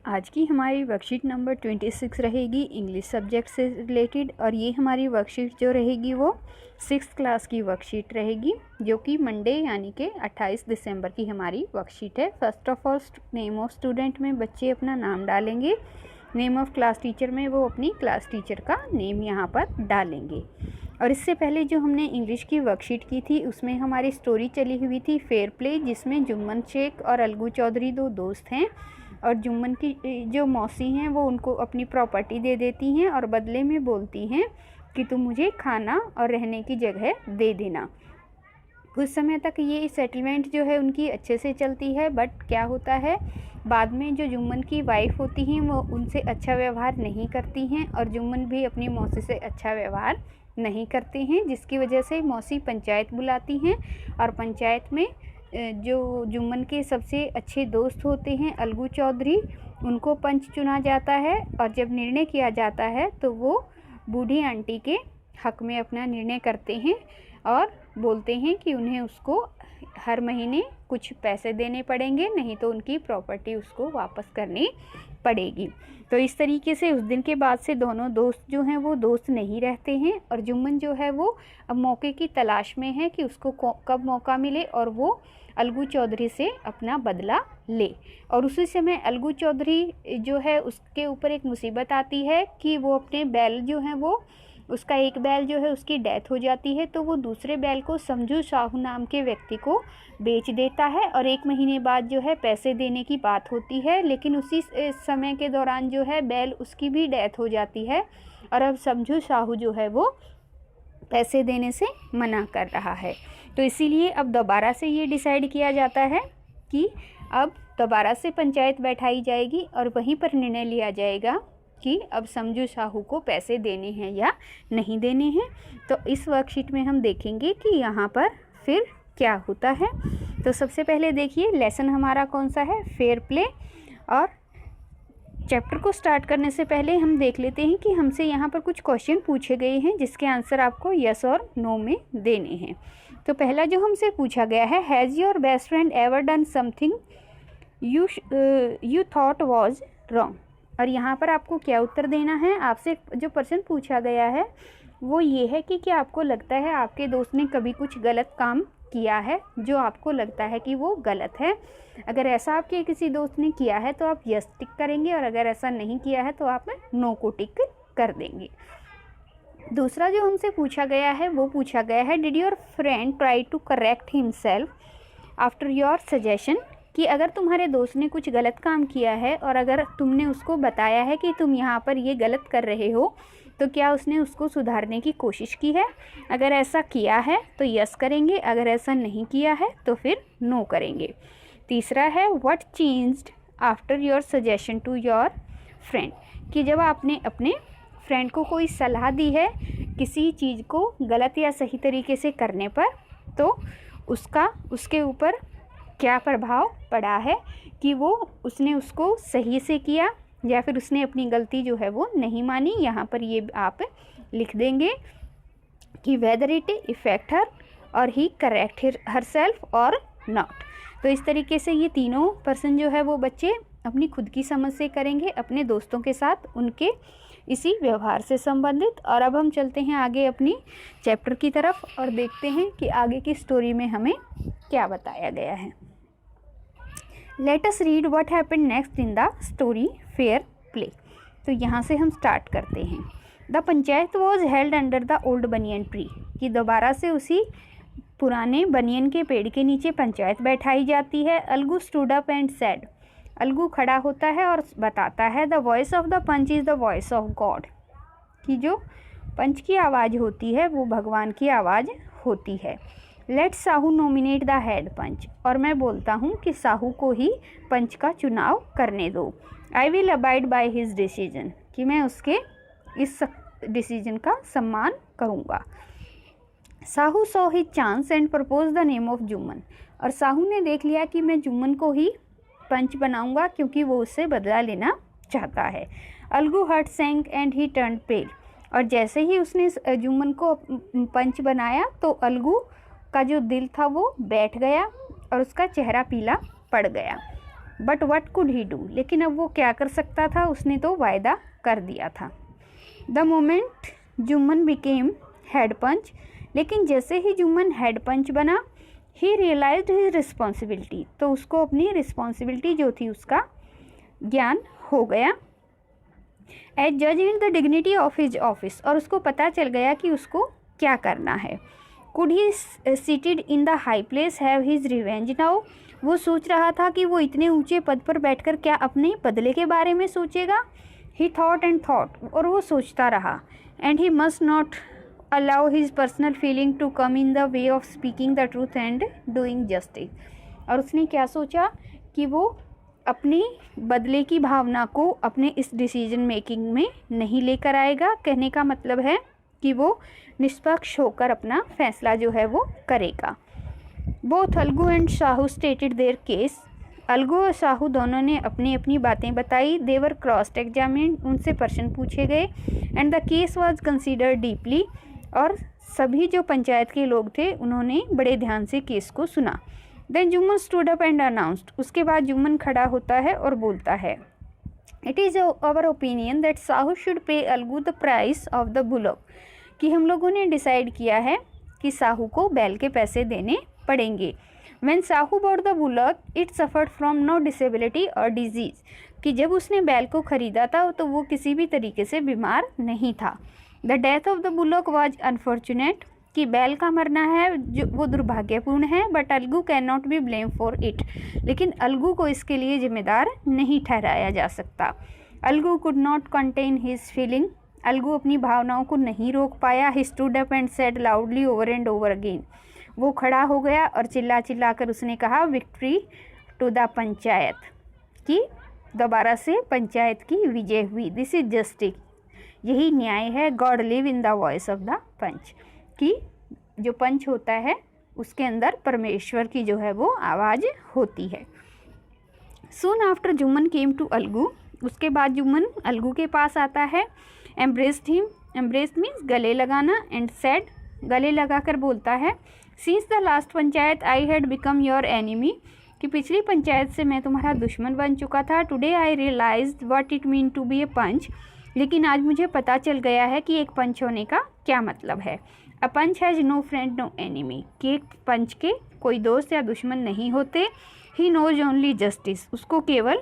आज की हमारी वर्कशीट नंबर 26 रहेगी इंग्लिश सब्जेक्ट से रिलेटेड। और ये हमारी वर्कशीट जो रहेगी वो 6th क्लास की वर्कशीट रहेगी, जो कि मंडे यानी कि 28 दिसंबर की हमारी वर्कशीट है। First of all name of student में बच्चे अपना नाम डालेंगे। नेम ऑफ क्लास टीचर में वो अपनी क्लास टीचर का नेम यहाँ पर डालेंगे। और इससे पहले जो हमने इंग्लिश की वर्कशीट की थी उसमें हमारी स्टोरी चली हुई थी फेयर प्ले, जिसमें जुम्मन शेख और अलगू चौधरी दो दोस्त हैं। और जुम्मन की जो मौसी हैं वो उनको अपनी प्रॉपर्टी दे देती हैं और बदले में बोलती हैं कि तुम मुझे खाना और रहने की जगह दे देना। कुछ समय तक ये सेटलमेंट जो है उनकी अच्छे से चलती है, बट क्या होता है बाद में जो जुम्मन की वाइफ होती हैं वो उनसे अच्छा व्यवहार नहीं करती हैं और जुम्मन भी अपनी मौसी से अच्छा व्यवहार नहीं करते हैं, जिसकी वजह से मौसी पंचायत बुलाती हैं। और पंचायत में जो जुम्मन के सबसे अच्छे दोस्त होते हैं अलगू चौधरी, उनको पंच चुना जाता है। और जब निर्णय किया जाता है तो वो बूढ़ी आंटी के हक में अपना निर्णय करते हैं और बोलते हैं कि उन्हें उसको हर महीने कुछ पैसे देने पड़ेंगे, नहीं तो उनकी प्रॉपर्टी उसको वापस करनी पड़ेगी। तो इस तरीके से उस दिन के बाद से दोनों दोस्त जो हैं वो दोस्त नहीं रहते हैं। और जुम्मन जो है वो अब मौके की तलाश में है कि उसको कब मौका मिले और वो अलगू चौधरी से अपना बदला ले। और उसी समय अलगू चौधरी जो है उसके ऊपर एक मुसीबत आती है कि वो अपने बैल जो हैं वो उसका एक बैल जो है उसकी डेथ हो जाती है, तो वो दूसरे बैल को समझू साहू नाम के व्यक्ति को बेच देता है। और 1 महीने बाद जो है पैसे देने की बात होती है, लेकिन उसी समय के दौरान जो है बैल उसकी भी डेथ हो जाती है और अब समझू साहू जो है वो पैसे देने से मना कर रहा है। तो इसीलिए अब दोबारा से ये डिसाइड किया जाता है कि अब दोबारा से पंचायत बैठाई जाएगी और वहीं पर निर्णय लिया जाएगा कि अब समझू साहू को पैसे देने हैं या नहीं देने हैं। तो इस वर्कशीट में हम देखेंगे कि यहाँ पर फिर क्या होता है। तो सबसे पहले देखिए लेसन हमारा कौन सा है, फेयर प्ले। और चैप्टर को स्टार्ट करने से पहले हम देख लेते हैं कि हमसे यहाँ पर कुछ क्वेश्चन पूछे गए हैं जिसके आंसर आपको यस और नो में देने हैं। तो पहला जो हमसे पूछा गया है, has your best friend ever done something you thought was wrong. और यहाँ पर आपको क्या उत्तर देना है। आपसे जो प्रश्न पूछा गया है वो ये है कि क्या आपको लगता है आपके दोस्त ने कभी कुछ गलत काम किया है जो आपको लगता है कि वो गलत है। अगर ऐसा आपके किसी दोस्त ने किया है तो आप यस टिक करेंगे, और अगर ऐसा नहीं किया है तो आप नो को टिक कर देंगे। दूसरा जो हमसे पूछा गया है वो पूछा गया है, did your friend try to correct himself after your suggestion. कि अगर तुम्हारे दोस्त ने कुछ गलत काम किया है और अगर तुमने उसको बताया है कि तुम यहाँ पर ये गलत कर रहे हो, तो क्या उसने उसको सुधारने की कोशिश की है। अगर ऐसा किया है तो यस करेंगे, अगर ऐसा नहीं किया है तो फिर नो करेंगे। तीसरा है, what changed after your suggestion to your friend. कि जब आपने अपने फ्रेंड को कोई सलाह दी है किसी चीज़ को गलत या सही तरीके से करने पर, तो उसके ऊपर क्या प्रभाव पड़ा है कि वो उसने उसको सही से किया या फिर उसने अपनी गलती जो है वो नहीं मानी। यहाँ पर ये आप लिख देंगे कि वेदर इट इफेक्ट हर और ही करेक्ट हर सेल्फ और नॉट। तो इस तरीके से ये तीनों पर्सन जो है वो बच्चे अपनी खुद की समझ से करेंगे अपने दोस्तों के साथ उनके इसी व्यवहार से संबंधित। और अब हम चलते हैं आगे अपनी चैप्टर की तरफ और देखते हैं कि आगे की स्टोरी में हमें क्या बताया गया है। Let us read what happened next in the story fair play. तो यहाँ से हम स्टार्ट करते हैं। The panchayat was held under the old banyan tree. कि दोबारा से उसी पुराने बनियन के पेड़ के नीचे पंचायत बैठाई जाती है। Algu stood up and said. Algu खड़ा होता है और बताता है, the voice of the panch is the voice of God. कि जो पंच की आवाज़ होती है वो भगवान की आवाज़ होती है। Let Sahu nominate the head panch. और मैं बोलता हूँ कि साहू को ही पंच का चुनाव करने दो। I will abide by his decision. कि मैं उसके इस डिसीजन का सम्मान करूँगा। Sahu saw his chance and propose the name of Jumman. और साहू ने देख लिया कि मैं जुम्मन को ही पंच बनाऊँगा क्योंकि वो उससे बदला लेना चाहता है। Algu heart sank and he turn pale. और जैसे ही उसने जुम्मन को पंच बनाया तो अलगू का जो दिल था वो बैठ गया और उसका चेहरा पीला पड़ गया। But what could he do, लेकिन अब वो क्या कर सकता था, उसने तो वायदा कर दिया था। The moment Jumman became head panch, लेकिन जैसे ही जुम्मन हेड पंच बना, ही रियलाइज्ड हिज रिस्पॉन्सिबिलिटी, तो उसको अपनी रिस्पॉन्सिबिलिटी जो थी उसका ज्ञान हो गया। एज जज and the dignity of his office, और उसको पता चल गया कि उसको क्या करना है। Could he seated in the high place have his revenge now, वो सोच रहा था कि वो इतने ऊंचे पद पर बैठकर क्या अपने बदले के बारे में सोचेगा। ही थॉट एंड थॉट, और वो सोचता रहा। And he must not allow his personal feeling to come in the way of speaking the truth and doing justice, और उसने क्या सोचा कि वो अपनी बदले की भावना को अपने इस डिसीजन मेकिंग में नहीं लेकर आएगा। कहने का मतलब है कि वो निष्पक्ष होकर अपना फैसला जो है वो करेगा। Both Algu and Sahu stated there case, Algu और साहू दोनों ने अपनी अपनी बातें बताई। देवर क्रॉस एग्जामिन्ड, उनसे प्रश्न पूछे गए। And the case was considered deeply, और सभी जो पंचायत के लोग थे उन्होंने बड़े ध्यान से केस को सुना। Then Jumman stood up and announced, उसके बाद जुम्मन खड़ा होता है और बोलता है, it is our opinion that Sahu should pay Algu the price of the bullock, कि हम लोगों ने डिसाइड किया है कि साहू को बैल के पैसे देने पड़ेंगे। When Sahu bought the bullock it suffered from no disability और डिजीज़, कि जब उसने बैल को ख़रीदा था तो वो किसी भी तरीके से बीमार नहीं था। The death of the bullock was unfortunate, कि बैल का मरना है जो वो दुर्भाग्यपूर्ण है। But Algu can not be blame for it, लेकिन अलगू को इसके लिए जिम्मेदार नहीं ठहराया जा सकता। Algu could not contain his feeling, Algu अपनी भावनाओं को नहीं रोक पाया। He stood up and said loudly over and over again, वो खड़ा हो गया और चिल्ला चिल्ला कर उसने कहा, विक्ट्री टू द पंचायत, कि दोबारा से पंचायत की विजय हुई। दिस इज जस्टिस, यही न्याय है। God live in the voice of the panch, कि जो पंच होता है उसके अंदर परमेश्वर की जो है वो आवाज़ होती है। Soon after Jumman came to Algu, उसके बाद जुम्मन अलगू के पास आता है। एम्ब्रेस्ड हिम, एम्ब्रेस्ड मीन्स गले लगाना, एंड सेड, गले लगाकर बोलता है, since the last panchayat I had become your enemy, कि पिछली पंचायत से मैं तुम्हारा दुश्मन बन चुका था। Today I realized what it mean to be a panch, लेकिन आज मुझे पता चल गया है कि एक पंच होने का क्या मतलब है। A panch has no friend no enemy, कि एक पंच के कोई दोस्त या दुश्मन नहीं होते। ही नोज ओनली जस्टिस, उसको केवल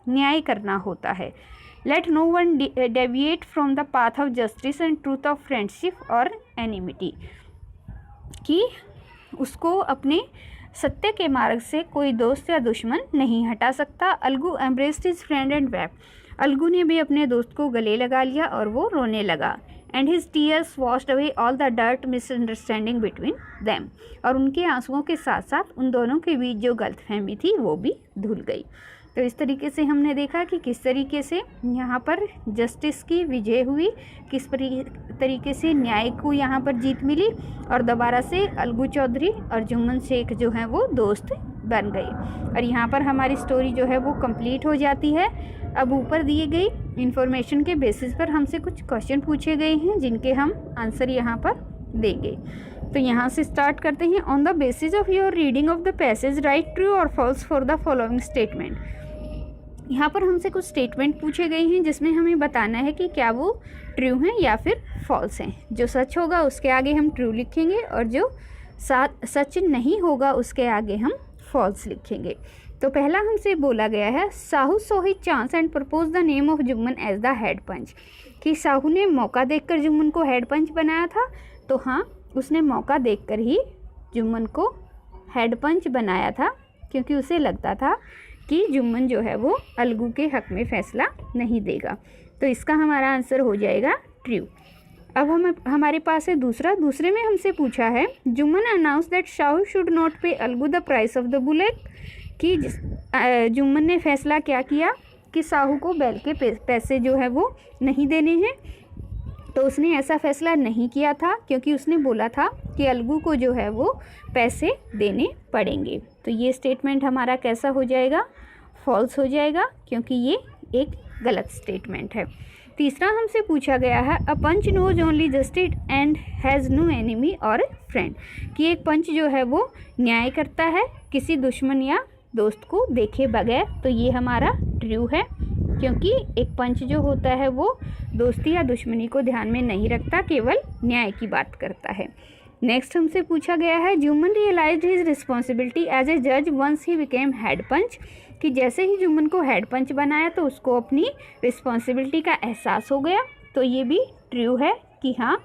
न्याय करना होता है। Let no one deviate from the path of justice and truth of friendship और एनिमिटी, कि उसको अपने सत्य के मार्ग से कोई दोस्त या दुश्मन नहीं हटा सकता। Algu embraced his friend and wept, Algu ने भी अपने दोस्त को गले लगा लिया और वो रोने लगा। And his tears washed away all the dirt misunderstanding between them, और उनके आंसुओं के साथ साथ उन दोनों के बीच जो गलतफहमी थी वो भी धुल गई। तो इस तरीके से हमने देखा कि किस तरीके से यहाँ पर जस्टिस की विजय हुई, किस तरीके से न्याय को यहाँ पर जीत मिली, और दोबारा से अलगू चौधरी और जुम्मन शेख जो हैं वो दोस्त बन गए। और यहाँ पर हमारी स्टोरी जो है वो कंप्लीट हो जाती है। अब ऊपर दिए गई इन्फॉर्मेशन के बेसिस पर हमसे कुछ क्वेश्चन पूछे गए हैं जिनके हम आंसर यहाँ पर देंगे। तो यहाँ से स्टार्ट करते हैं। On the basis of your reading of the passage write true और false for the following statement. यहाँ पर हमसे कुछ स्टेटमेंट पूछे गए हैं जिसमें हमें बताना है कि क्या वो ट्रू हैं या फिर फॉल्स हैं। जो सच होगा उसके आगे हम ट्रू लिखेंगे और जो सच नहीं होगा उसके आगे हम फॉल्स लिखेंगे। तो पहला हमसे बोला गया है, Sahu so he chance and propose the name of Jumman as the head panch, कि साहू ने मौका देखकर जुम्मन को हेड पंच बनाया था। तो हाँ, उसने मौका देखकर ही जुम्मन को हेड पंच बनाया था, क्योंकि उसे लगता था कि जुम्मन जो है वो अलगू के हक में फ़ैसला नहीं देगा। तो इसका हमारा आंसर हो जाएगा ट्रू। अब हमारे पास है दूसरे में हमसे पूछा है, Jumman announce that Sahu should not pay Algu the price of the bullet, कि जुम्मन ने फैसला क्या किया कि साहू को बैल के पैसे जो है वो नहीं देने हैं। तो उसने ऐसा फैसला नहीं किया था क्योंकि उसने बोला था कि अलगू को जो है वो पैसे देने पड़ेंगे। तो ये स्टेटमेंट हमारा कैसा हो जाएगा? फॉल्स हो जाएगा, क्योंकि ये एक गलत स्टेटमेंट है। तीसरा हमसे पूछा गया है, a panch knows only justice and has no enemy और फ्रेंड, कि एक पंच जो है वो न्याय करता है, किसी दुश्मन या दोस्त को देखे बगैर, तो ये हमारा ट्रू है, क्योंकि एक पंच जो होता है वो दोस्ती या दुश्मनी को ध्यान में नहीं रखता, केवल न्याय की बात करता है। नेक्स्ट हमसे पूछा गया है Jumman realised his responsibility as a जज once he became head panch, कि जैसे ही जुम्मन को हेड पंच बनाया तो उसको अपनी रिस्पॉन्सिबिलिटी का एहसास हो गया। तो ये भी ट्रू है कि हाँ,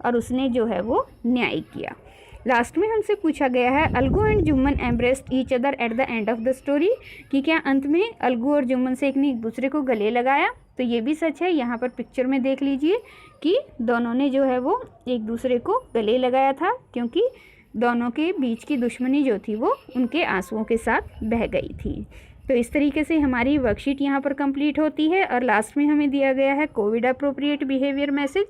और उसने जो है वो न्याय किया। लास्ट में हमसे पूछा गया है Algu and Jumman embraced each other at the end of the story, कि क्या अंत में अलगू और जुम्मन शेख ने एक दूसरे को गले लगाया। तो ये भी सच है। यहाँ पर पिक्चर में देख लीजिए कि दोनों ने जो है वो एक दूसरे को गले लगाया था, क्योंकि दोनों के बीच की दुश्मनी जो थी वो उनके आंसुओं के साथ बह गई थी। तो इस तरीके से हमारी वर्कशीट यहाँ पर कंप्लीट होती है। और लास्ट में हमें दिया गया है कोविड अप्रोप्रिएट बिहेवियर मैसेज,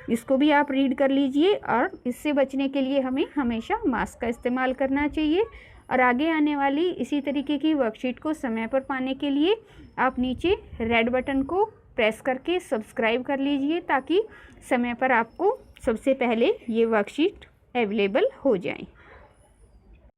इसको भी आप रीड कर लीजिए। और इससे बचने के लिए हमें हमेशा मास्क का इस्तेमाल करना चाहिए। और आगे आने वाली इसी तरीके की वर्कशीट को समय पर पाने के लिए आप नीचे रेड बटन को प्रेस करके सब्सक्राइब कर लीजिए, ताकि समय पर आपको सबसे पहले ये वर्कशीट अवेलेबल हो जाए।